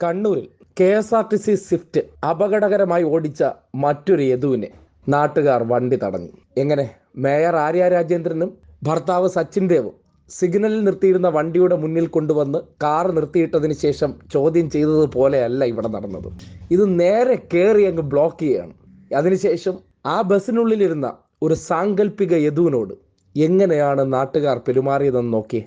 കണ്ണൂരിൽ KSRTC Swift അപകടകരമായി ഓടിച്ച മറ്റൊരു യദുവിനെ നാട്ടുകാർ വണ്ടി തടഞ്ഞു. എങ്ങനെ? മേയർ ആര്യ രാജേന്ദ്രനും ഭർത്താവ് സച്ചിൻ ദേവും സിഗ്നലിൽ നിർത്തിയിരുന്ന വണ്ടിയുടെ മുന്നിൽ കൊണ്ടുവന്ന് കാർ നിർത്തിയിട്ടതിന് ശേഷം ചോദ്യം ചെയ്തതുപോലെയല്ല ഇവിടെ നടന്നത്. ഇത് നേരെ കയറി അങ്ങ് ബ്ലോക്ക് ചെയ്യുകയാണ്. അതിനുശേഷം ആ ബസ്സിനുള്ളിലിരുന്ന ഒരു സാങ്കല്പിക യദുവിനോട് എങ്ങനെയാണ് നാട്ടുകാർ പെരുമാറിയതെന്ന് നോക്കിയേ.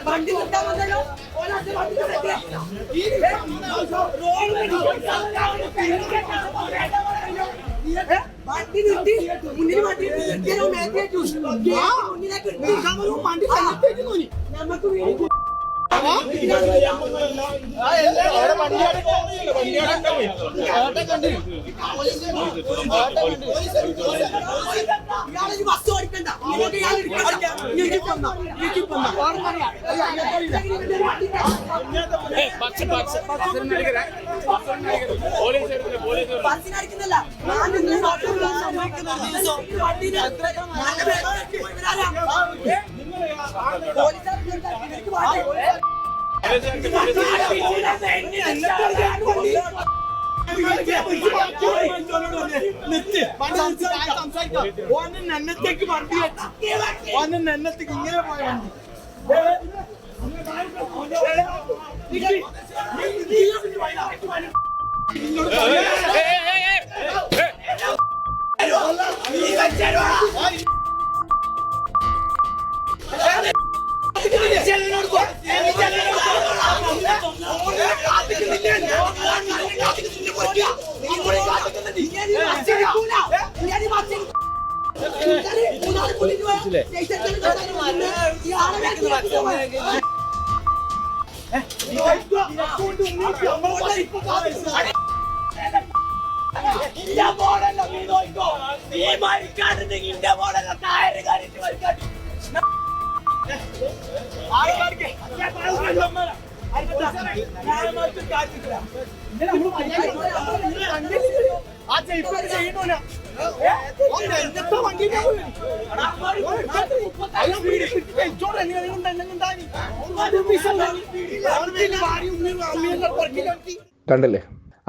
വണ്ടി നിർത്താമല്ലോ വണ്ടി നിർത്തി മുന്നിൽ വണ്ടി നമുക്ക് ബസ് ഓടിക്കണ്ട. ബസ്സിനടിക്കുന്നില്ല. നെന്നത്തേക്ക് വണ്ടി വെച്ച് നെന്നത്തേക്ക് ഇങ്ങനെ പോയ കണ്ടില്ലേ?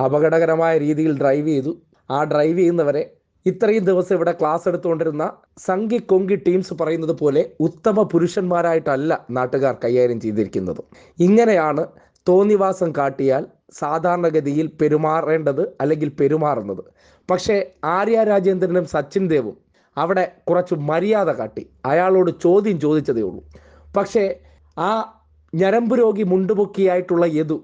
അപകടകരമായ രീതിയിൽ ഡ്രൈവ് ചെയ്തു. ആ ഡ്രൈവ് ചെയ്യുന്നവരെ ഇത്രയും ദിവസം ഇവിടെ ക്ലാസ് എടുത്തുകൊണ്ടിരുന്ന സംഘി കൊങ്കി ടീംസ് പറയുന്നത് പോലെ ഉത്തമ പുരുഷന്മാരായിട്ടല്ല നാട്ടുകാർ കൈകാര്യം ചെയ്തിരിക്കുന്നത്. ഇങ്ങനെയാണ് തോന്നിവാസം കാട്ടിയാൽ സാധാരണഗതിയിൽ പെരുമാറേണ്ടത് അല്ലെങ്കിൽ പെരുമാറുന്നത്. പക്ഷേ ആര്യ രാജേന്ദ്രനും സച്ചിൻ ദേവും അവിടെ കുറച്ച് മര്യാദ കാട്ടി. അയാളോട് ചോദ്യം ചോദിച്ചതേ ഉള്ളൂ. പക്ഷേ ആ ഞരമ്പ് രോഗി മുണ്ടുപൊക്കിയായിട്ടുള്ള യദു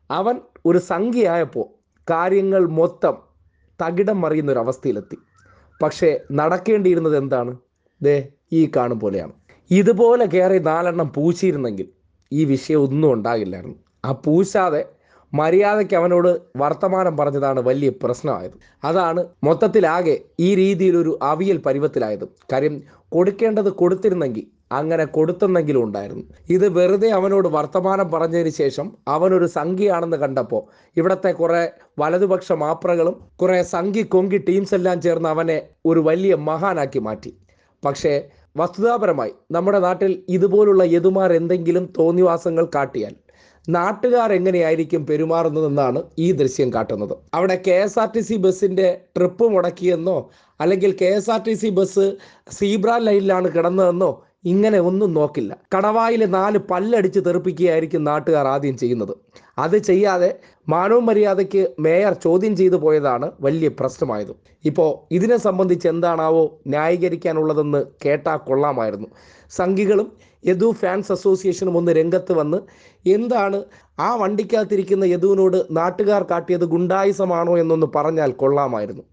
അവൻ ഒരു സംഖ്യയായപ്പോൾ കാര്യങ്ങൾ മൊത്തം തകിടം മറിയുന്നൊരവസ്ഥയിലെത്തി. പക്ഷേ നടക്കേണ്ടിയിരുന്നത് എന്താണ്? ദേ ഈ കാണും പോലെയാണ്. ഇതുപോലെ കയറി 4 എണ്ണം പൂശിയിരുന്നെങ്കിൽ ഈ വിഷയം ഒന്നും ഉണ്ടാകില്ലായിരുന്നു. ആ പൂശാതെ മര്യാദയ്ക്ക് അവനോട് വർത്തമാനം പറഞ്ഞതാണ് വലിയ പ്രശ്നമായത്. അതാണ് മൊത്തത്തിലാകെ ഈ രീതിയിലൊരു അവിയൽ പരുവത്തിലായത്. കാര്യം കൊടുക്കേണ്ടത് കൊടുത്തിരുന്നെങ്കിൽ അങ്ങനെ കൊടുത്തെന്നെങ്കിലും ഉണ്ടായിരുന്നു. ഇത് വെറുതെ അവനോട് വർത്തമാനം പറഞ്ഞതിന് ശേഷം അവനൊരു സംഖ്യയാണെന്ന് കണ്ടപ്പോൾ ഇവിടുത്തെ കുറെ വലതുപക്ഷ മാപ്രകളും കുറെ സംഘി കൊങ്കി ടീംസ് എല്ലാം ചേർന്ന് അവനെ ഒരു വലിയ മഹാനാക്കി മാറ്റി. പക്ഷേ വസ്തുതാപരമായി നമ്മുടെ നാട്ടിൽ ഇതുപോലുള്ള യദുമാർ എന്തെങ്കിലും തോന്നിവാസങ്ങൾ കാട്ടിയാൽ നാട്ടുകാർ എങ്ങനെയായിരിക്കും പെരുമാറുന്നതെന്നാണ് ഈ ദൃശ്യം കാട്ടുന്നത്. അവിടെ KSRTC ബസ്സിന്റെ ട്രിപ്പ് മുടക്കിയെന്നോ അല്ലെങ്കിൽ KSRTC ബസ് സീബ്ര ലൈനിലാണ് കിടന്നതെന്നോ ഇങ്ങനെ ഒന്നും നോക്കില്ല. കണവായിൽ 4 പല്ലടിച്ച് തെറിപ്പിക്കുകയായിരിക്കും നാട്ടുകാർ ആദ്യം ചെയ്യുന്നത്. അത് ചെയ്യാതെ മാനവും മര്യാദയ്ക്ക് മേയർ ചോദ്യം ചെയ്തു പോയതാണ് വലിയ പ്രശ്നമായത്. ഇപ്പോൾ ഇതിനെ സംബന്ധിച്ച് എന്താണാവോ ന്യായീകരിക്കാനുള്ളതെന്ന് കേട്ടാൽ കൊള്ളാമായിരുന്നു. സംഘികളും യദു ഫാൻസ് അസോസിയേഷനും ഒന്ന് രംഗത്ത് വന്ന് എന്താണ് ആ വണ്ടിക്കകത്തിരിക്കുന്ന യദുവിനോട് നാട്ടുകാർ കാട്ടിയത് ഗുണ്ടായിസമാണോ എന്നൊന്ന് പറഞ്ഞാൽ കൊള്ളാമായിരുന്നു.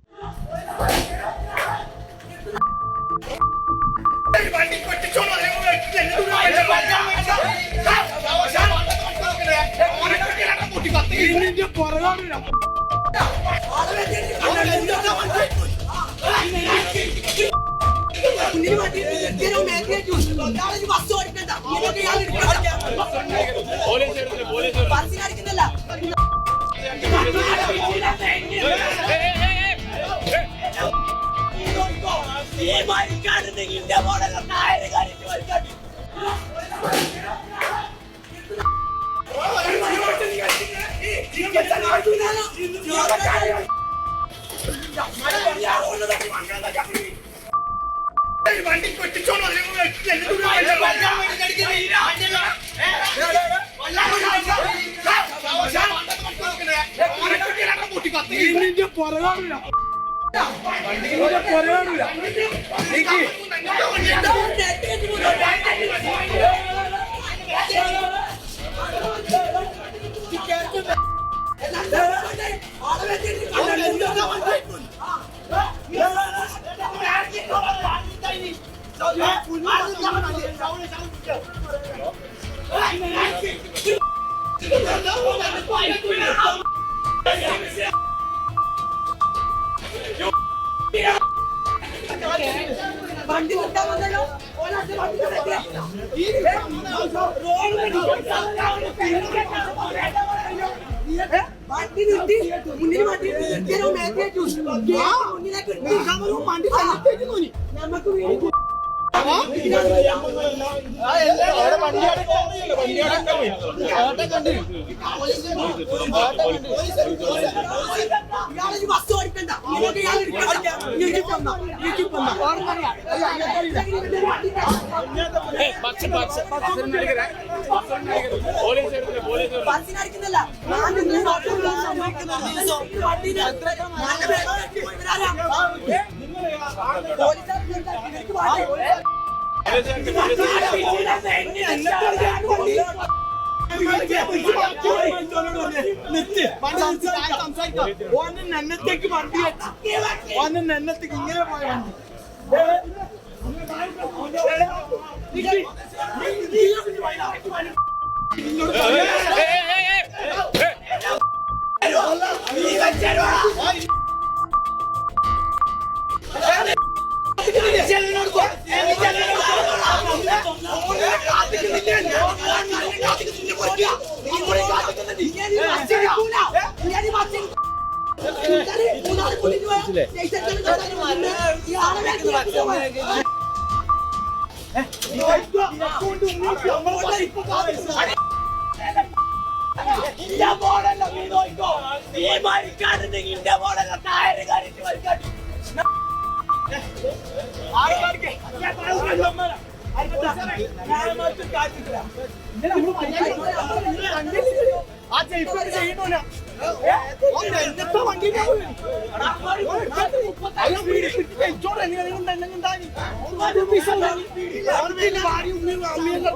വണ്ടി കിട്ടാൻ വന്നല്ലോ വണ്ടി നിർത്തി മുന്നിൽ വണ്ടി നമുക്ക് ബസ് ഓടിക്കണ്ട ബസ്സിനടിക്കുന്നില്ല എന്നത്തേക്ക് വണ്ടി എന്നത്തേക്ക് ഇങ്ങനെ പോയ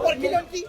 വണ്ടി വണ്ടി